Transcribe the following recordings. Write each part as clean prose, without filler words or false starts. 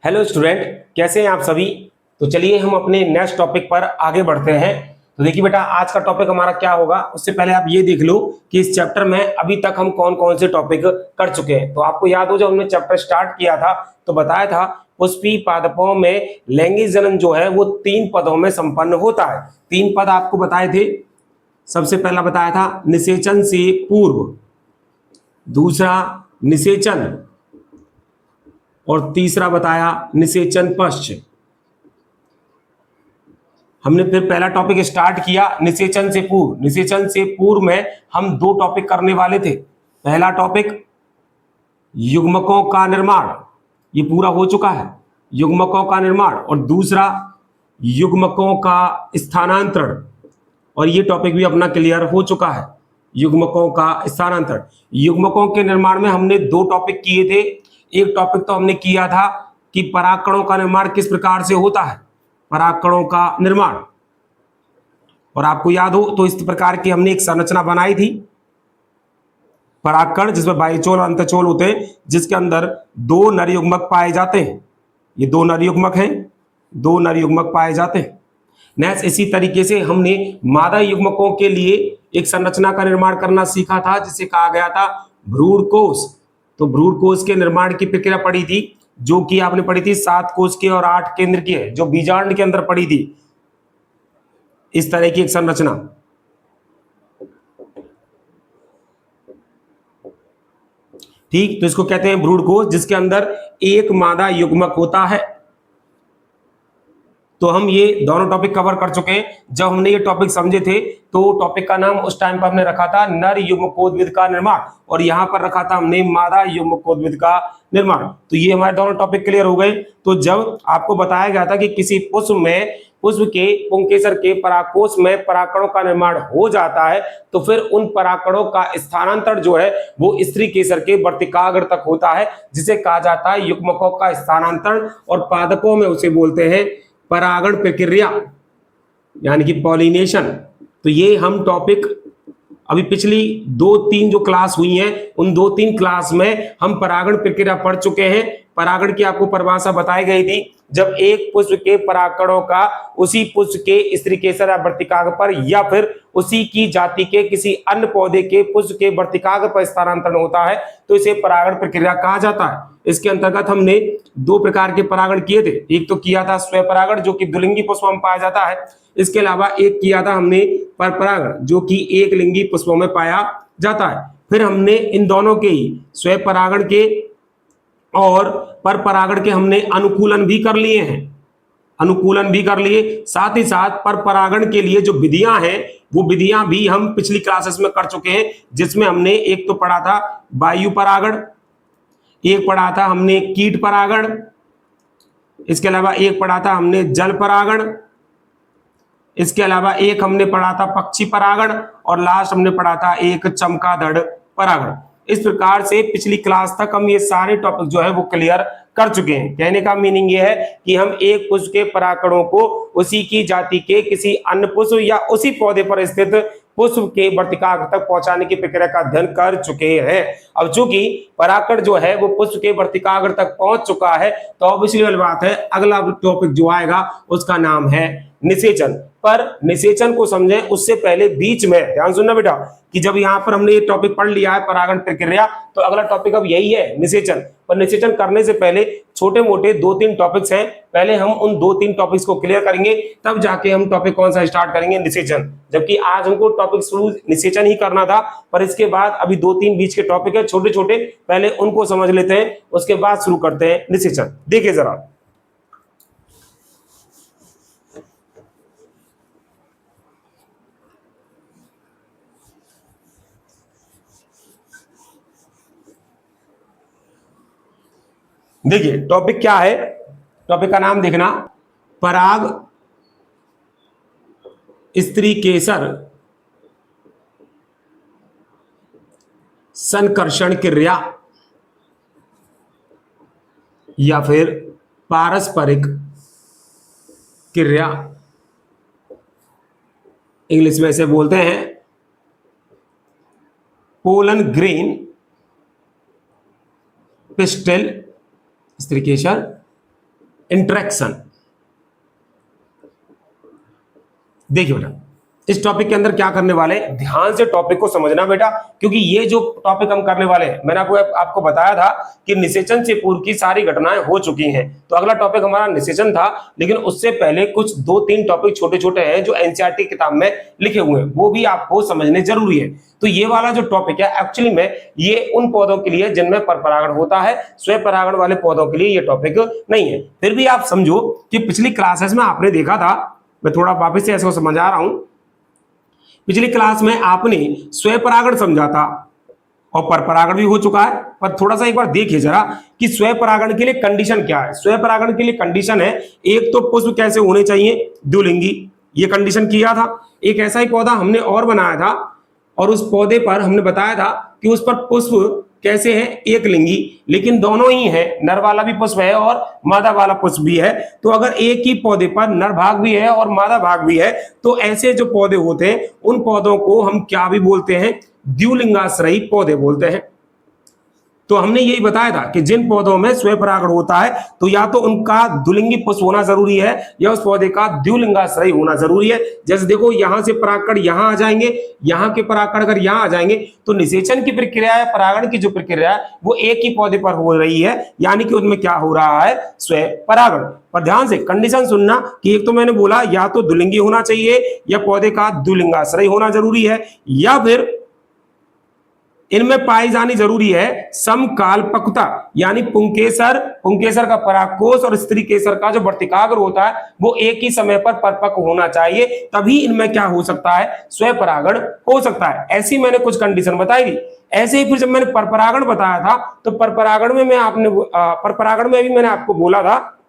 Hello student, कैसे हैं आप सभी। तो चलिए हम अपने नेक्स्ट टॉपिक पर आगे बढ़ते हैं। तो देखिए बेटा, आज का टॉपिक हमारा क्या होगा, उससे पहले आप ये देख लो कि इस चैप्टर में अभी तक हम कौन कौन से टॉपिक कर चुके हैं। तो आपको याद हो, जब हमने चैप्टर स्टार्ट किया था तो बताया था पुष्पी पादपों में लैंगिक जनन जो है वो 3 पदों में संपन्न होता है। 3 पद आपको बताए थे। सबसे पहला बताया था निषेचन से पूर्व, दूसरा निषेचन, और तीसरा बताया निषेचन पश्च। हमने फिर पहला टॉपिक स्टार्ट किया निषेचन से पूर्व। निषेचन से पूर्व में हम 2 टॉपिक करने वाले थे। पहला टॉपिक युग्मकों का निर्माण, ये पूरा हो चुका है, युग्मकों का निर्माण, और दूसरा युग्मकों का स्थानांतरण, और ये टॉपिक भी अपना क्लियर हो चुका है, युग्मकों का स्थानांतरण। युग्मकों के निर्माण में हमने 2 टॉपिक किए थे। एक टॉपिक तो हमने किया था कि परागकणों का निर्माण किस प्रकार से होता है, परागकणों का निर्माण, और आपको याद हो तो इस प्रकार की हमने एक संरचना बनाई थी परागकण, जिसमें बाह्यचोल और अंतःचोल होते हैं, जिसके अंदर 2 नर युग्मक पाए जाते हैं। ये 2 नर युग्मक हैं, 2 नर युग्मक पाए जाते हैं। नेक्स्ट इसी तरीके से हमने मादा युग्मकों के लिए एक संरचना का निर्माण करना सीखा था, जिसे कहा गया था भ्रूण कोश। तो भ्रूण कोश के निर्माण की प्रक्रिया पढ़ी थी, जो कि आपने पढ़ी थी 7 कोश के और 8 केंद्र की है, जो बीजांड के अंदर पढ़ी थी। इस तरह की एक संरचना। ठीक, तो इसको कहते हैं भ्रूण कोश, जिसके अंदर एक मादा युग्मक होता है। तो हम ये दोनों टॉपिक कवर कर चुके हैं। जब हमने ये टॉपिक समझे थे तो टॉपिक का नाम उस टाइम पर हमने रखा था नर युग्मकोद्भिद का निर्माण, और यहां पर रखा था हमने मादा युग्मकोद्भिद का निर्माण। तो ये हमारे दोनों टॉपिक क्लियर हो गए। तो जब आपको बताया गया था कि किसी पुष्प के पुंकेसर के परागकोश में परागकणों का निर्माण हो जाता है, तो फिर उन परागकणों का स्थानांतरण जो है वो स्त्री केसर के वर्तिकाग्र तक होता है, जिसे कहा जाता है युग्मकों का स्थानांतरण, और पादपों में उसे बोलते हैं परागण प्रक्रिया, यानी कि पॉलिनेशन। तो ये हम टॉपिक अभी पिछली 2-3 जो क्लास हुई हैं, उन 2-3 क्लास में हम परागण प्रक्रिया पढ़ चुके हैं। परागण की आपको परिभाषा बताई गई थी, जब एक पुष्प के परागकणों का उसी पुष्प के स्त्री केसर या वर्तिकाग्र पर, या फिर उसी की जाति के किसी अन्य पौधे के पुष्प के वर्तिकाग्र पर स्थानांतरण होता है, तो इसे परागण प्रक्रिया कहा जाता है। इसके अंतर्गत हमने 2 प्रकार के परागण किए थे। एक तो किया था स्वपरागण, जो कि द्विलिंगी पुष्पों में पाया जाता है। इसके अलावा एक किया था हमने परपरागण, जो कि एक लिंगी पुष्पों में पाया जाता है। फिर हमने इन दोनों के ही स्वपरागण के और परपरागण के हमने अनुकूलन भी कर लिए हैं, अनुकूलन भी कर लिए। साथ ही साथ परपरागण के लिए जो विधियां हैं, वो विधियां भी हम पिछली क्लासेस में कर चुके हैं, जिसमें हमने एक तो पढ़ा था वायु परागण, एक पढ़ा था हमने कीट परागण, इसके अलावा एक पढ़ा था हमने जल परागण, इसके अलावा एक हमने पढ़ा था पक्षी परागण, और लास्ट हमने पढ़ा था एक चमगादड़ परागण। इस प्रकार से पिछली क्लास तक हम ये सारे टॉपिक जो है वो क्लियर कर चुके हैं। कहने का मीनिंग ये है कि हम एक पुष्प के परागकणों को उसी की जाति के किसी अन्य पुष्प या उसी पौधे पर स्थित पुष्प के वर्तिकाग्र तक पहुंचाने की प्रक्रिया का अध्ययन कर चुके हैं। अब चूंकि परागकण जो है वो पुष्प के वर्तिकाग्र तक पहुंच चुका है, तो ऑब्वियसली वाली बात है अगला टॉपिक जो आएगा उसका नाम है निषेचन। पर निषेचन को समझें उससे पहले बीच में ध्यान सुनना बेटा, कि जब यहाँ पर हमने ये टॉपिक पढ़ लिया है परागण प्रक्रिया, तो अगला टॉपिक अब यही है निषेचन। पर निषेचन करने से पहले छोटे मोटे 2-3 टॉपिक्स हैं, पहले हम उन 2-3 टॉपिक्स को क्लियर करेंगे, तब जाके हम टॉपिक कौन सा स्टार्ट करेंगे, निषेचन। जबकि आज हमको टॉपिक शुरू निषेचन ही करना था, पर इसके बाद अभी 2-3 बीच के टॉपिक है छोटे छोटे, पहले उनको समझ लेते हैं, उसके बाद शुरू करते हैं निषेचन। देखिए जरा, देखिए टॉपिक क्या है, टॉपिक का नाम देखना, पराग स्त्री केसर संकर्षण क्रिया, या फिर पारस्परिक क्रिया, इंग्लिश में इसे बोलते हैं पोलन ग्रेन पिस्टल स्त्री केसर इंटरेक्शन। देखिए बेटा, इस टॉपिक के अंदर क्या करने वाले हैं, ध्यान से टॉपिक को समझना बेटा, क्योंकि ये जो टॉपिक हम करने वाले हैं, मैंने आपको बताया था कि निषेचन से पूर्व की सारी घटनाएं हो चुकी हैं। तो अगला टॉपिक हमारा निषेचन था, लेकिन उससे पहले कुछ 2-3 टॉपिक छोटे छोटे हैं जो एनसीईआरटी किताब में लिखे हुए हैं, वो भी आपको समझने जरूरी है। तो ये वाला जो टॉपिक है एक्चुअली में ये उन पौधों के लिए जिनमें परपरागण होता है, स्वपरागण वाले पौधों के लिए ये टॉपिक नहीं है। फिर भी आप समझो कि पिछली क्लासेस में आपने देखा था, मैं थोड़ा वापस से ऐसे समझा रहा हूं, पिछली क्लास में आपने स्वपरागण समझा था और परपरागण भी हो चुका है, पर थोड़ा सा एक बार देखिए जरा कि स्वपरागण के लिए कंडीशन क्या है। स्वपरागण के लिए कंडीशन है, एक तो पुष्प कैसे होने चाहिए, द्विलिंगी, ये कंडीशन किया था। एक ऐसा ही पौधा हमने और बनाया था और उस पौधे पर हमने बताया था कि उस पर पुष्प कैसे है, एक लिंगी, लेकिन दोनों ही है, नर वाला भी पुष्प है और मादा वाला पुष्प भी है। तो अगर एक ही पौधे पर नर भाग भी है और मादा भाग भी है, तो ऐसे जो पौधे होते हैं उन पौधों को हम क्या भी बोलते हैं, द्विलिंगाश्रयी पौधे बोलते हैं। तो हमने यही बताया था कि जिन पौधों में स्वपरागण होता है तो या तो उनका द्विलिंगी पुष्प होना जरूरी है या उस पौधे का द्विलिंगाश्रयी होना जरूरी है। जैसे देखो, यहां से परागकण यहां आ जाएंगे, यहां के परागकण अगर यहां आ जाएंगे तो निषेचन की प्रक्रिया है, परागण की जो प्रक्रिया है वो एक ही पौधे पर हो रही है, यानी कि उनमें क्या हो रहा है, स्वपरागण। पर ध्यान से कंडीशन सुनना कि एक तो मैंने बोला या तो द्विलिंगी होना चाहिए या पौधे का द्विलिंगाश्रयी होना जरूरी है, या फिर इनमें पाई जानी जरूरी है समकालपक्वता, यानी पुंकेसर का परागकोश और स्त्री केसर का जो वर्तिकाग्र होता है वो एक ही समय पर परिपक्व होना चाहिए, तभी इनमें क्या हो सकता है, स्वपरागण हो सकता है। ऐसी मैंने कुछ कंडीशन बताई थी। ऐसे ही फिर जब मैंने परपरागण बताया था तो परपरागण में भी मैंने आपको बोला था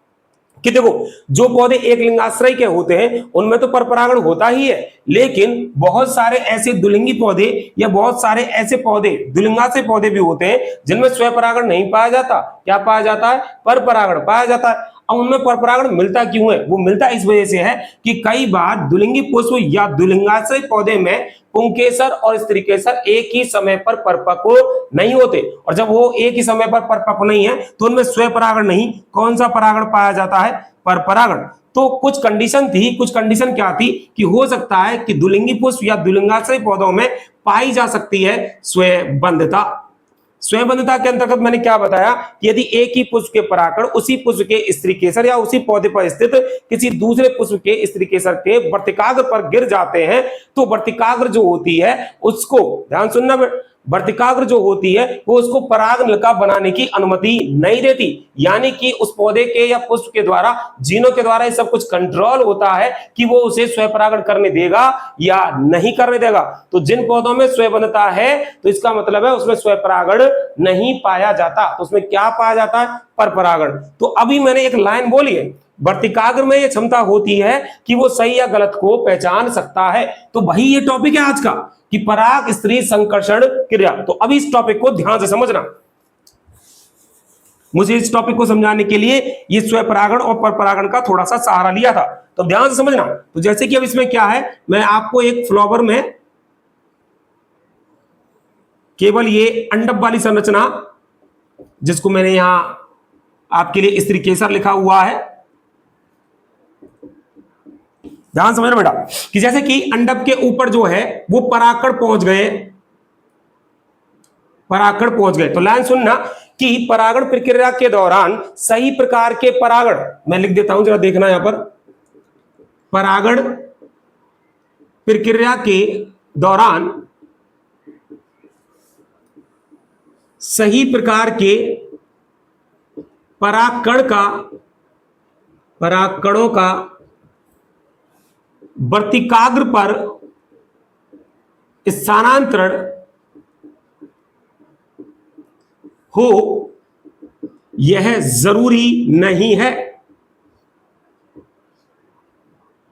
कि देखो, जो पौधे एक लिंगाश्रय के होते हैं उनमें तो परपरागण होता ही है, लेकिन बहुत सारे ऐसे द्विलिंगी पौधे या बहुत सारे ऐसे पौधे द्विलिंगाश्रय पौधे भी होते हैं जिनमें स्वपरागण नहीं पाया जाता। क्या पाया जाता है, परपरागण पाया जाता है। अब उनमें परपरागण मिलता क्यों है, वो मिलता इस वजह से है कि कई बार द्विलिंगी पुष्प या द्विलिंगाश्रय पौधे में पुंकेसर और स्त्रीकेसर एक ही समय पर परिपक्व नहीं होते, और जब वो एक ही समय पर परिपक्व नहीं है तो उनमें स्वपरागण नहीं, कौन सा परागण पाया जाता है, परपरागण। तो कुछ कंडीशन थी, कुछ कंडीशन क्या थी कि हो सकता है कि द्विलिंगी पुष्प या द्विलिंगाश्रय पौधों में पाई जा सकती है स्वयंबंधता। स्वयंबंधता के अंतर्गत मैंने क्या बताया कि यदि एक ही पुष्प के परागकण उसी पुष्प के स्त्री केसर या उसी पौधे पर स्थित किसी दूसरे पुष्प के स्त्री केसर के वर्तिकाग्र पर गिर जाते हैं तो वर्तिकाग्र जो होती है उसको, ध्यान सुनना, वर्तिकाग्र जो होती है वो उसको परागनलिका बनाने की अनुमति नहीं देती, यानी कि उस पौधे के या पुष्प के द्वारा, जीनों के द्वारा ये सब कुछ कंट्रोल होता है कि वो उसे स्वपरागण करने देगा या नहीं करने देगा। तो जिन पौधों में स्वयंबंधता है तो इसका मतलब है उसमें स्वपरागण नहीं पाया जाता, तो उसमें क्या पाया जाता है, परपरागण। तो अभी मैंने एक लाइन बोली है, वर्तिकाग्र में ये क्षमता होती है कि वो सही या गलत को पहचान सकता है। तो वही ये टॉपिक है आज का कि पराग स्त्री संकर्षण क्रिया। तो अभी इस टॉपिक को ध्यान से समझना, मुझे इस टॉपिक को समझाने के लिए ये स्वपरागण और परपरागण का थोड़ा सा सहारा लिया था, तो ध्यान से समझना। तो जैसे कि अब इसमें क्या है, मैं आपको एक फ्लावर में केवल ये अंडप वाली संरचना, जिसको मैंने यहां आपके लिए स्त्री केसर लिखा हुआ है, ध्यान समझना बेटा, कि जैसे कि अंडप के ऊपर जो है वो परागकण पहुंच गए, तो लाइन सुनना कि परागण प्रक्रिया के दौरान सही प्रकार के परागण, मैं लिख देता हूं जरा देखना यहां पर, परागण प्रक्रिया के दौरान सही प्रकार के परागकणों का वर्तिकाग्र पर स्थानांतरण हो यह जरूरी नहीं है,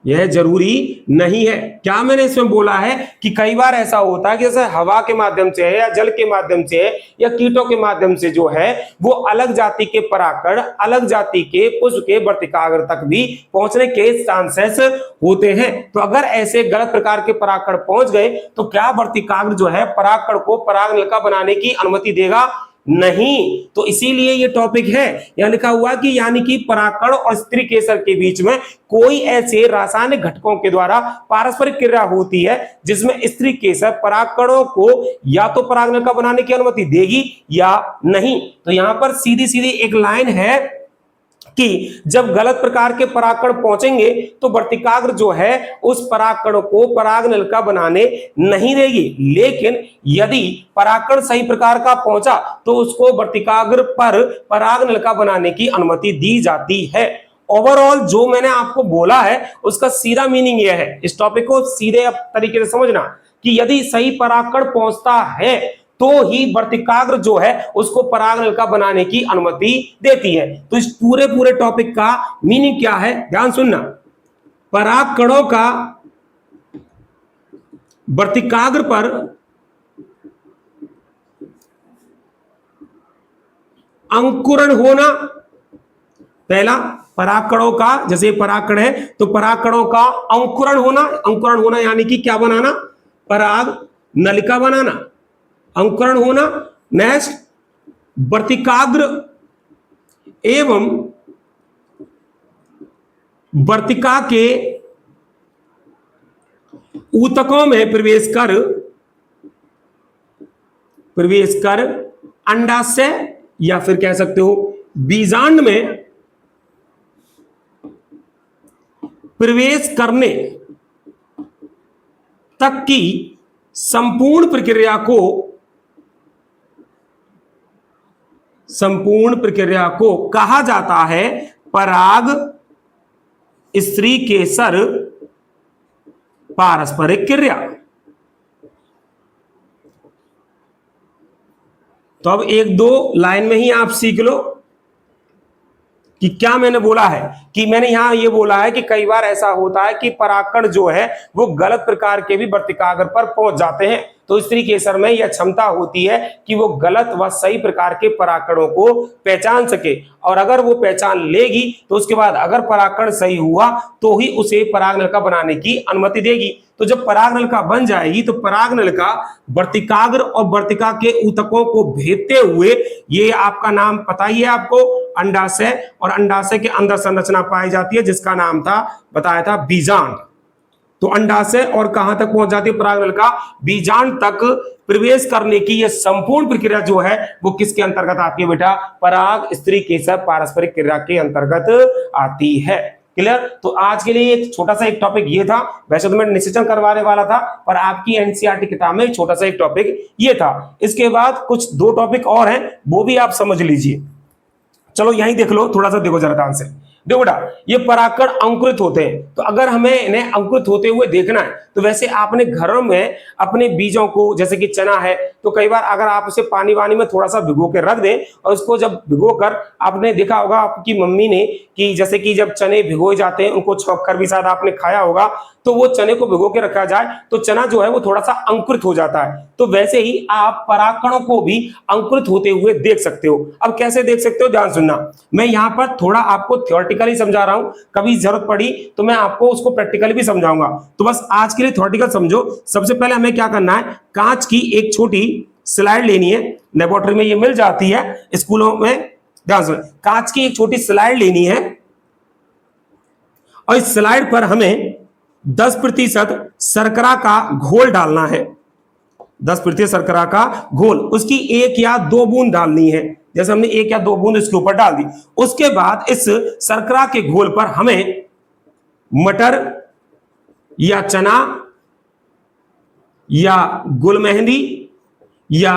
यह जरूरी नहीं है। क्या मैंने इसमें बोला है कि कई बार ऐसा होता है कि जैसे हवा के माध्यम से है या जल के माध्यम से है या कीटों के माध्यम से जो है वो अलग जाति के परागकण अलग जाति के पुष्प के वर्तिकाग्र तक भी पहुंचने के चांसेस होते हैं। तो अगर ऐसे गलत प्रकार के परागकण पहुंच गए तो क्या वर्तिकाग्र जो है परागकण को परागनलिका बनाने की अनुमति देगा नहीं। तो इसीलिए ये टॉपिक है, यहां लिखा हुआ कि यानी कि परागकण और स्त्री केसर के बीच में कोई ऐसे रासायनिक घटकों के द्वारा पारस्परिक क्रिया होती है जिसमें स्त्री केसर परागकणों को या तो परागनलिका बनाने की अनुमति देगी या नहीं। तो यहां पर सीधी सीधी एक लाइन है कि जब गलत प्रकार के परागकण पहुंचेंगे तो वर्तिकाग्र जो है उस परागकण को परागनलिका बनाने नहीं देगी, लेकिन यदि परागकण सही प्रकार का पहुंचा तो उसको वर्तिकाग्र पर परागनलिका बनाने की अनुमति दी जाती है। ओवरऑल जो मैंने आपको बोला है उसका सीधा मीनिंग यह है, इस टॉपिक को सीधे तरीके से समझना कि यदि सही परागकण पहुंचता है तो ही वर्तिकाग्र जो है उसको परागनलिका बनाने की अनुमति देती है। तो इस पूरे टॉपिक का मीनिंग क्या है, ध्यान सुनना। परागकणों का वर्तिकाग्र पर अंकुरण होना, पहला परागकणों का, जैसे परागकण है तो परागकणों का अंकुरण होना यानी कि क्या बनाना, परागनलिका बनाना, अंकुरण होना। नेक्स्ट, वर्तिकाग्र एवं वर्तिका के ऊतकों में प्रवेश कर अंडाशय या फिर कह सकते हो बीजांड में प्रवेश करने तक की संपूर्ण प्रक्रिया को कहा जाता है पराग स्त्री केसर पारस्परिक क्रिया। तो अब एक दो लाइन में ही आप सीख लो कि क्या मैंने बोला है। कि मैंने यहां ये बोला है कि कई बार ऐसा होता है कि परागकण जो है वो गलत प्रकार के भी वर्तिकाग्र पर पहुंच जाते हैं, तो स्त्री केसर में यह क्षमता होती है कि वो गलत व सही प्रकार के परागकणों को पहचान सके, और अगर वो पहचान लेगी तो उसके बाद अगर परागकण सही हुआ तो ही उसे परागनलिका बनाने की अनुमति देगी। तो जब परागनलिका बन जाएगी तो परागनलिका वर्तिकाग्र और वर्तिका के ऊतकों को भेदते हुए, ये आपका नाम पता ही है आपको, अंडाशय, और अंडाशय के अंदर संरचना पाई जाती है जिसका नाम था, बताया था, बीजांड। तो अंडाशय और कहां तक पहुंच जाती है परागनलिका, बीजांड तक प्रवेश करने की यह संपूर्ण प्रक्रिया जो है वो किसके अंतर्गत आती है बेटा, पराग स्त्री केसर पारस्परिक क्रिया के अंतर्गत आती है। क्लियर। तो आज के लिए एक छोटा सा एक टॉपिक ये था, वैसे तो मैं निश्चित करवाने वाला था पर आपकी एनसीईआरटी किताब में छोटा सा एक टॉपिक ये था। इसके बाद कुछ दो टॉपिक और हैं वो भी आप समझ लीजिए। चलो यहीं देख लो, थोड़ा सा देखो जरा ध्यान से। देखो बेटा, ये परागकण अंकुरित होते हैं, तो अगर हमें इन्हें अंकुरित होते हुए देखना है तो वैसे आपने घरों में अपने बीजों को, जैसे कि चना है, तो कई बार अगर आप उसे पानी वानी में थोड़ा सा भिगो के रख दें, और उसको जब भिगो कर, आपने देखा होगा आपकी मम्मी ने कि जैसे कि जब चने भिगोए जाते हैं उनको छौंक कर भी शायद आपने खाया होगा, तो वो चने को भिगो के रखा जाए तो चना जो है वो थोड़ा सा अंकुरित हो जाता है। तो वैसे ही आप परागकणों को भी अंकुरित होते हुए देख सकते हो। अब कैसे देख सकते हो, ध्यान सुनना। मैं यहां पर थोड़ा आपको थ्योरेटिकली समझा रहा हूं, कभी जरूरत पड़ी तो मैं आपको उसको प्रैक्टिकली भी समझाऊंगा। तो बस आज के लिए थ्योरेटिकल समझो। सबसे पहले हमें क्या करना है, कांच की एक छोटी स्लाइड लेनी है, लेबोरेटरी में ये मिल जाती है, स्कूलों में, ध्यान सुन, कांच की एक छोटी स्लाइड लेनी है और इस स्लाइड पर हमें 10% शर्करा का घोल डालना है। 10% शर्करा का घोल, उसकी 1 या 2 बूंद डालनी है, जैसे हमने 1 या 2 बूंद इसके ऊपर डाल दी। उसके बाद इस शर्करा के घोल पर हमें मटर या चना या गुलमेहंदी या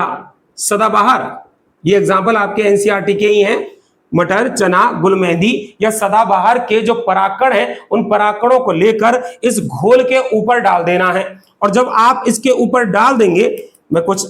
सदाबहार, ये एग्जाम्पल आपके एनसीईआरटी के ही हैं, मटर, चना, गुलमेहंदी या सदाबहार के जो परागकण हैं उन परागकणों को लेकर इस घोल के ऊपर डाल देना है। और जब आप इसके ऊपर डाल देंगे, मैं कुछ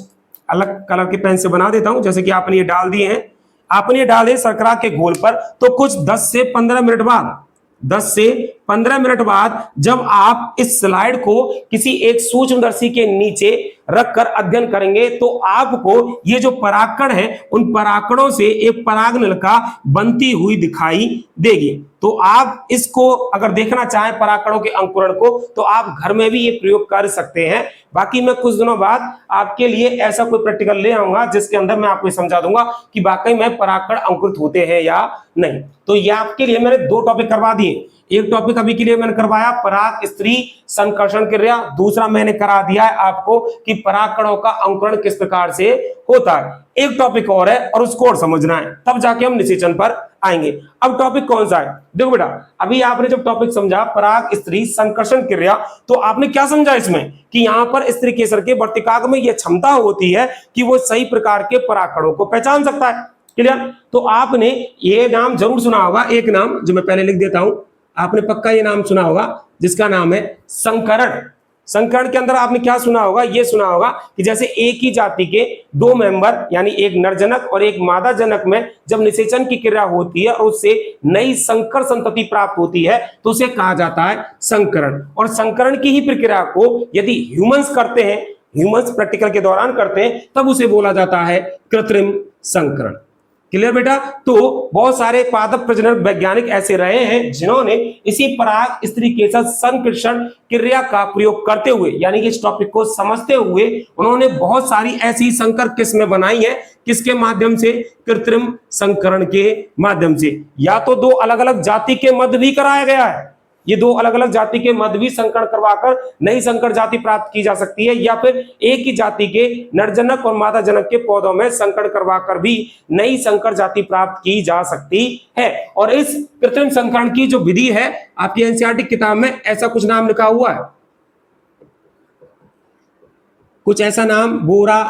अलग कलर के पेन से बना देता हूं, जैसे कि आपने ये डाल दिए हैं, आपने ये डाल दिए शर्करा के घोल पर, तो कुछ 10 से 15 मिनट बाद, 10 से 15 मिनट बाद जब आप इस स्लाइड को किसी एक सूक्ष्मदर्शी के नीचे रखकर अध्ययन करेंगे तो आपको ये जो परागकण है उन परागकणों से एक परागनलिका बनती हुई दिखाई देगी। तो आप इसको अगर देखना चाहें परागकणों के अंकुरण को तो आप घर में भी ये प्रयोग कर सकते हैं। बाकी मैं कुछ दिनों बाद आपके लिए ऐसा कोई प्रैक्टिकल ले आऊंगा जिसके अंदर मैं आपको समझा दूंगा कि वाकई में परागकण अंकुरित होते हैं या नहीं। तो ये आपके लिए मैंने 2 टॉपिक करवा दिए। एक टॉपिक अभी के लिए मैंने करवाया पराग स्त्री संकर्षण क्रिया, दूसरा मैंने करा दिया है आपको कि परागकणों का अंकुरण किस प्रकार से होता है। एक टॉपिक और है और उसको और समझना है, तब जाके हम निषेचन पर आएंगे। अब टॉपिक कौन सा है? देखो बेटा, अभी आपने जब टॉपिक समझा पराग स्त्री संकर्षण क्रिया तो आपने क्या समझा इसमें कि यहां पर स्त्री केसर के वर्तिकाग्र में यह क्षमता होती है कि वो सही प्रकार के परागकणों को पहचान सकता है। क्लियर? तो आपने ये नाम जरूर सुना होगा, एक नाम जो मैं पहले लिख देता हूं, आपने पक्का ये नाम सुना होगा जिसका नाम है संकरण। संकरण के अंदर आपने क्या सुना होगा? ये सुना होगा कि जैसे एक ही जाति के 2 मेंबर यानी एक नरजनक और एक मादा जनक में जब निषेचन की क्रिया होती है और उससे नई संकर संतति प्राप्त होती है तो उसे कहा जाता है संकरण। और संकरण की ही प्रक्रिया को यदि ह्यूमंस करते हैं, ह्यूमंस प्रैक्टिकल के दौरान करते हैं, तब उसे बोला जाता है कृत्रिम संकरण। क्लियर बेटा? तो बहुत सारे पादप प्रजनन वैज्ञानिक ऐसे रहे हैं जिन्होंने इसी पराग स्त्री केसर संकर्षण क्रिया का प्रयोग करते हुए यानी कि इस टॉपिक को समझते हुए उन्होंने बहुत सारी ऐसी संकर किस्में बनाई हैं। किसके माध्यम से? कृत्रिम संकरण के माध्यम से। या तो 2 अलग अलग जाति के मध्य भी कराया गया है, ये 2 अलग अलग जाति के मध्य भी संकरण करवाकर नई संकर जाति प्राप्त की जा सकती है, या फिर एक ही जाति के नरजनक और मादा जनक के पौधों में संकरण करवाकर भी नई संकर जाति प्राप्त की जा सकती है। और इस कृत्रिम संकरण की जो विधि है आपकी एनसीईआरटी किताब में ऐसा कुछ नाम लिखा हुआ है, कुछ ऐसा नाम बोरा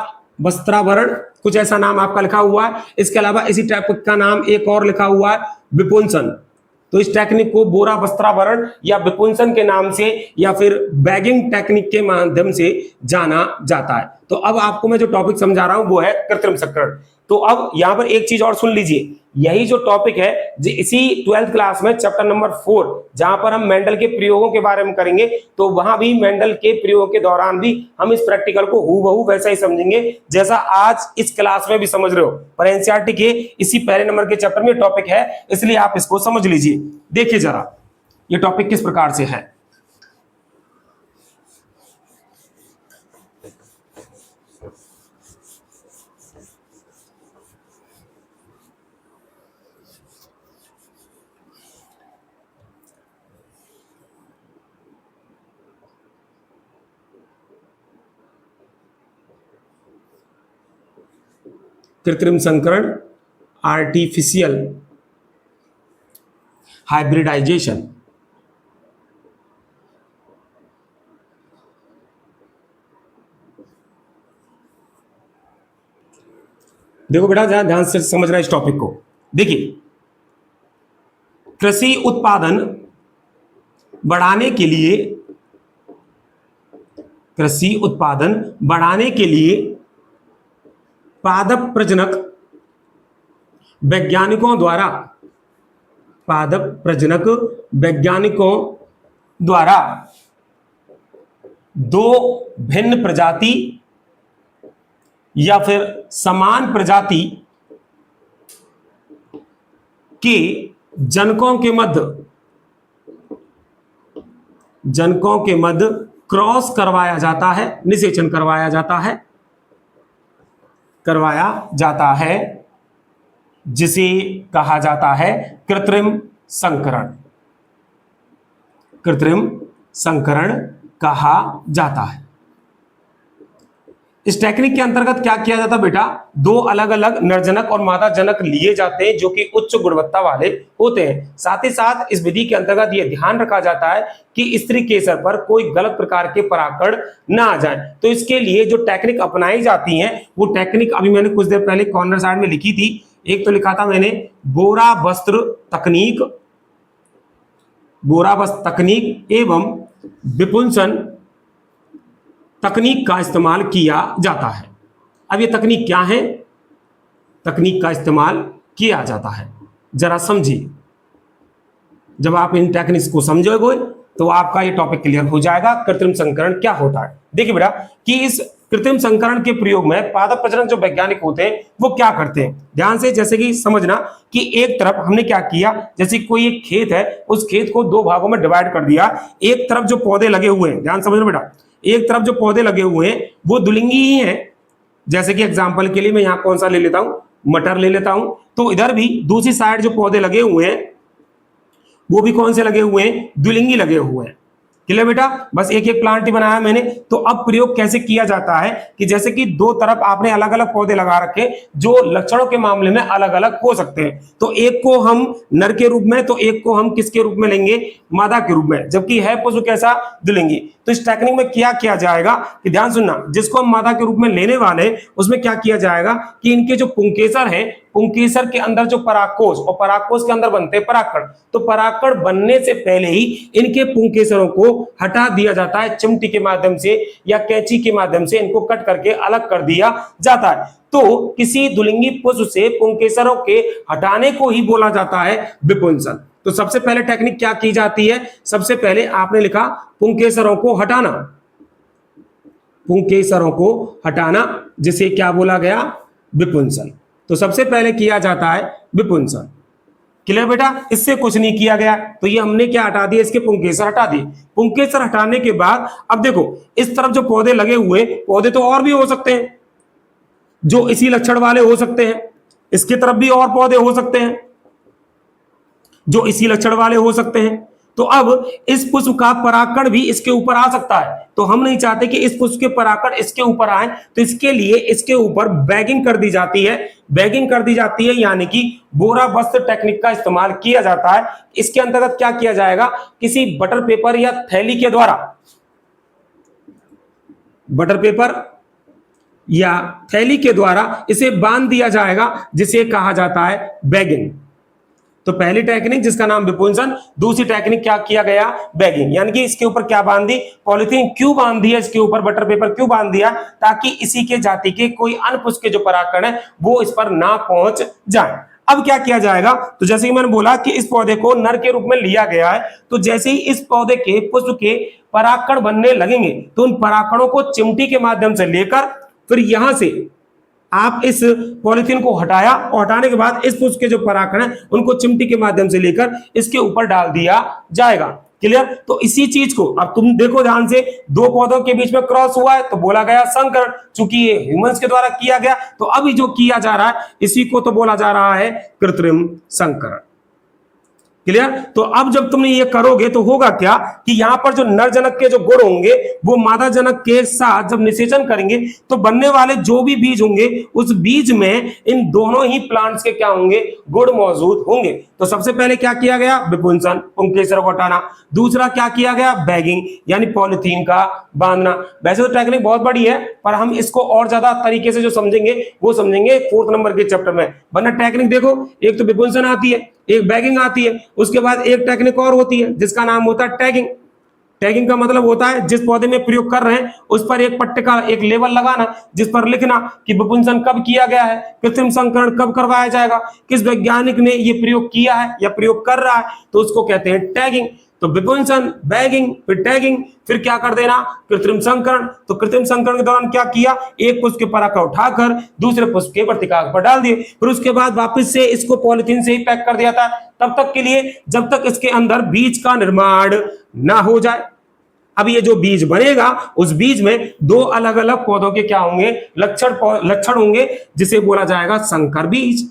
वस्त्रावरण, कुछ ऐसा नाम आपका लिखा हुआ है। इसके अलावा इसी टाइप का नाम एक और लिखा हुआ है विपुंसन। तो इस टेक्निक को बोरा वस्त्रावरण या विपुंसन के नाम से या फिर बैगिंग टेक्निक के माध्यम से जाना जाता है। तो अब आपको मैं जो टॉपिक समझा रहा हूं वो है कृत्रिम संकरण। तो अब यहां पर एक चीज और सुन लीजिए, यही जो टॉपिक है इसी 12th क्लास में चैप्टर नंबर 4 जहां पर हम मेंडल के प्रयोगों के बारे में करेंगे, तो वहां भी मेंडल के प्रयोग के दौरान भी हम इस प्रैक्टिकल को हूबहू वैसा ही समझेंगे जैसा आज इस क्लास में भी समझ रहे हो। पर एनसीईआरटी के इसी पहले नंबर के चैप्टर में टॉपिक है, इसलिए आप इसको समझ लीजिए। देखिए जरा ये टॉपिक किस प्रकार से है। कृत्रिम संकरण, आर्टिफिशियल हाइब्रिडाइजेशन। देखो बेटा ध्यान से समझना इस टॉपिक को। देखिए कृषि उत्पादन बढ़ाने के लिए, कृषि उत्पादन बढ़ाने के लिए पादप प्रजनक वैज्ञानिकों द्वारा, पादप प्रजनक वैज्ञानिकों द्वारा 2 भिन्न प्रजाति या फिर समान प्रजाति के जनकों के मध्य क्रॉस करवाया जाता है, निषेचन करवाया जाता है जिसे कहा जाता है कृत्रिम संकरण। कृत्रिम संकरण कहा जाता है। इस टेक्निक के अंतर्गत क्या किया जाता बेटा? 2 अलग अलग नरजनक और मादा जनक लिए जाते हैं जो कि उच्च गुणवत्ता वाले होते हैं। साथ ही साथ इस विधि के अंतर्गत यह ध्यान रखा जाता है कि स्त्री केसर पर कोई गलत प्रकार के परागकण ना आ जाए। तो इसके लिए जो टेक्निक अपनाई जाती है वो टेक्निक अभी मैंने कुछ देर पहले कॉर्नर साइड में लिखी थी। एक तो लिखा था मैंने बोरा वस्त्र तकनीक, बोरा वस्त्र तकनीक एवं विपुंसन तकनीक का इस्तेमाल किया जाता है। अब ये तकनीक क्या है? तकनीक का इस्तेमाल किया जाता है, जरा समझिए। जब आप इन टेक्निक्स को समझोगे तो आपका ये टॉपिक क्लियर हो जाएगा कृत्रिम संकरण क्या होता है। देखिए बेटा कि इस कृत्रिम संकरण के प्रयोग में पादप प्रजनन जो वैज्ञानिक होते हैं वो क्या करते हैं, ध्यान से जैसे कि समझना कि एक तरफ हमने क्या किया, जैसे कोई एक खेत है, उस खेत को दो भागों में डिवाइड कर दिया। एक तरफ जो पौधे लगे हुए हैं, ध्यान समझना बेटा, एक तरफ जो पौधे लगे हुए हैं वो दुलिंगी ही हैं। जैसे कि एग्जाम्पल के लिए मैं यहाँ कौन सा ले लेता हूं, मटर ले लेता हूं। तो इधर भी दूसरी साइड जो पौधे लगे हुए हैं वो भी कौन से लगे हुए हैं, द्विलिंगी लगे हुए हैं। क्लियर बेटा, बस एक एक प्लांट ही बनाया मैंने। तो अब प्रयोग कैसे किया जाता है कि जैसे कि दो तरफ आपने अलग अलग पौधे लगा रखे जो लक्षणों के मामले में अलग अलग हो सकते हैं। तो एक को हम नर के रूप में, तो एक को हम किसके रूप में लेंगे, मादा के रूप में, जबकि है पशु कैसा, द्विलिंगी। तो इस टेक्निक में क्या किया जाएगा कि ध्यान सुनना, जिसको हम मादा के रूप में लेने वाले उसमें क्या किया जाएगा कि इनके जो पुंकेसर है, पुंकेसर के अंदर जो परागकोश और परागकोश के अंदर बनते हैं परागकण, तो परागकण बनने से पहले ही इनके पुंकेसरों को हटा दिया जाता है चिमटी के माध्यम से या कैंची के माध्यम से, इनको कट करके अलग कर दिया जाता है। तो किसी द्विलिंगी पशु से पुंकेसरों के हटाने को ही बोला जाता है विपुंसन। तो सबसे पहले टेक्निक क्या की जाती है, सबसे पहले आपने लिखा पुंकेसरों को हटाना, पुंकेसरों को हटाना जिसे क्या बोला गया, विपुंसन। तो सबसे पहले किया जाता है विपुंसन। क्लियर बेटा, इससे कुछ नहीं किया गया, तो ये हमने क्या हटा दिया, इसके पुंकेसर हटा दिए। पुंकेसर हटाने के बाद अब देखो इस तरफ जो पौधे लगे हुए, पौधे तो और भी हो सकते हैं जो इसी लक्षण वाले हो सकते हैं, इसकी तरफ भी और पौधे हो सकते हैं जो इसी लक्षण वाले हो सकते हैं। तो अब इस पुष्प का परागकण भी इसके ऊपर आ सकता है, तो हम नहीं चाहते कि इस पुष्प के परागकण इसके ऊपर आए, तो इसके लिए इसके ऊपर बैगिंग कर दी जाती है। बैगिंग कर दी जाती है यानी कि बोरा बस्त टेक्निक का इस्तेमाल किया जाता है। इसके अंतर्गत क्या किया जाएगा, किसी बटर पेपर या थैली के द्वारा, बटर पेपर या थैली के द्वारा इसे बांध दिया जाएगा, जिसे कहा जाता है बैगिंग। तो पहली टेक्निक जिसका नाम विपुंसन, दूसरी टेक्निक क्या किया गया, बैगिंग। यानी कि इसके ऊपर क्या बांध दी, पॉलिथीन क्यों बांध दिया, इसके ऊपर बटर पेपर क्यों बांध दिया, ताकि इसी के जाति के कोई अन्य पुष्प के जो परागकण है वो इस पर ना पहुंच जाए। अब क्या किया जाएगा, तो जैसे कि मैंने बोला कि इस पौधे को नर के रूप में लिया गया है, तो जैसे ही इस पौधे के पुष्प के परागकण बनने लगेंगे तो उन परागकणों को चिमटी के माध्यम से लेकर फिर यहां से आप इस पॉलिथीन को हटाया और हटाने के बाद इस पुष्प के जो परागकण है उनको चिमटी के माध्यम से लेकर इसके ऊपर डाल दिया जाएगा। क्लियर, तो इसी चीज को अब तुम देखो ध्यान से, दो पौधों के बीच में क्रॉस हुआ है तो बोला गया संकरण, चूंकि ये ह्यूमंस के द्वारा किया गया, तो अभी जो किया जा रहा है इसी को तो बोला जा रहा है कृत्रिम संकरण। क्लियर, तो अब जब तुम ये करोगे तो होगा क्या कि यहां पर जो नर जनक के जो गुण होंगे वो मादा जनक के साथ जब निषेचन करेंगे तो बनने वाले जो भी बीज होंगे उस बीज में इन दोनों ही प्लांट्स के क्या होंगे, गुण मौजूद होंगे। तो सबसे पहले क्या किया गया, विपुंसन, पुंकेसर को हटाना। दूसरा क्या किया गया, बैगिंग, यानी पॉलिथीन का बांधना। वैसे तो टेक्निक बहुत बड़ी है पर हम इसको और ज्यादा तरीके से जो समझेंगे वो समझेंगे 4th नंबर के चैप्टर में। वरना टेक्निक देखो, एक तो विपुंसन आती है, एक बैगिंग आती है, उसके बाद एक टेक्निक और होती है जिसका नाम होता है टैगिंग। टैगिंग का मतलब होता है जिस पौधे में प्रयोग कर रहे हैं उस पर एक पट्टे का एक लेबल लगाना जिस पर लिखना कि विपुंसन कब किया गया है, कृत्रिम संकरण कब करवाया जाएगा, किस वैज्ञानिक ने ये प्रयोग किया है या प्रयोग कर रहा है, तो उसको कहते हैं टैगिंग। तो विपुंसन, बैगिंग, फिर टैगिंग, फिर क्या कर देना, कृत्रिम संकरण। तो कृत्रिम संकरण के दौरान क्या किया, एक पुष्प के पराग उठाकर दूसरे पुष्प के वर्तिकाग्र पर डाल दिए, फिर उसके बाद वापस से इसको पॉलिथीन से ही पैक कर दिया था तब तक के लिए जब तक इसके अंदर बीज का निर्माण ना हो जाए। अब ये जो बीज बनेगा उस बीज में दो अलग अलग पौधों के क्या होंगे, लक्षण होंगे, जिसे बोला जाएगा संकर बीज।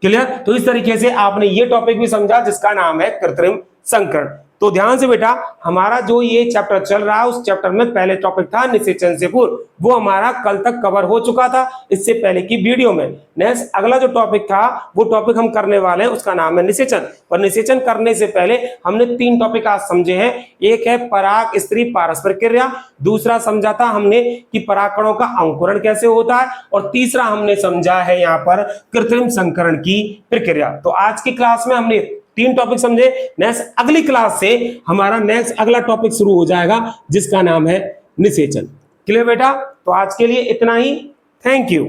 क्लियर, तो इस तरीके से आपने ये टॉपिक भी समझा जिसका नाम है कृत्रिम संकरण। तो ध्यान से बेटा, हमारा जो ये चैप्टर चल रहा है उस चैप्टर में पहले टॉपिक था निषेचन से पूर्व, वो हमारा कल तक कवर हो चुका था इससे पहले की वीडियो में। नेक्स्ट अगला जो टॉपिक था वो टॉपिक हम करने वाले हैं, उसका नाम है निषेचन। पर निषेचन करने से पहले हमने 3 टॉपिक आज समझे हैं। एक है पराग स्त्री पारस्परिक क्रिया, दूसरा समझा था हमने कि परागकणों का अंकुरण कैसे होता है, और तीसरा हमने समझा है यहाँ पर कृत्रिम संकरण की प्रक्रिया। तो आज की क्लास में हमने 3 टॉपिक समझे। नेक्स्ट अगली क्लास से हमारा नेक्स्ट अगला टॉपिक शुरू हो जाएगा जिसका नाम है निषेचन। क्लियर बेटा, तो आज के लिए इतना ही। Thank you.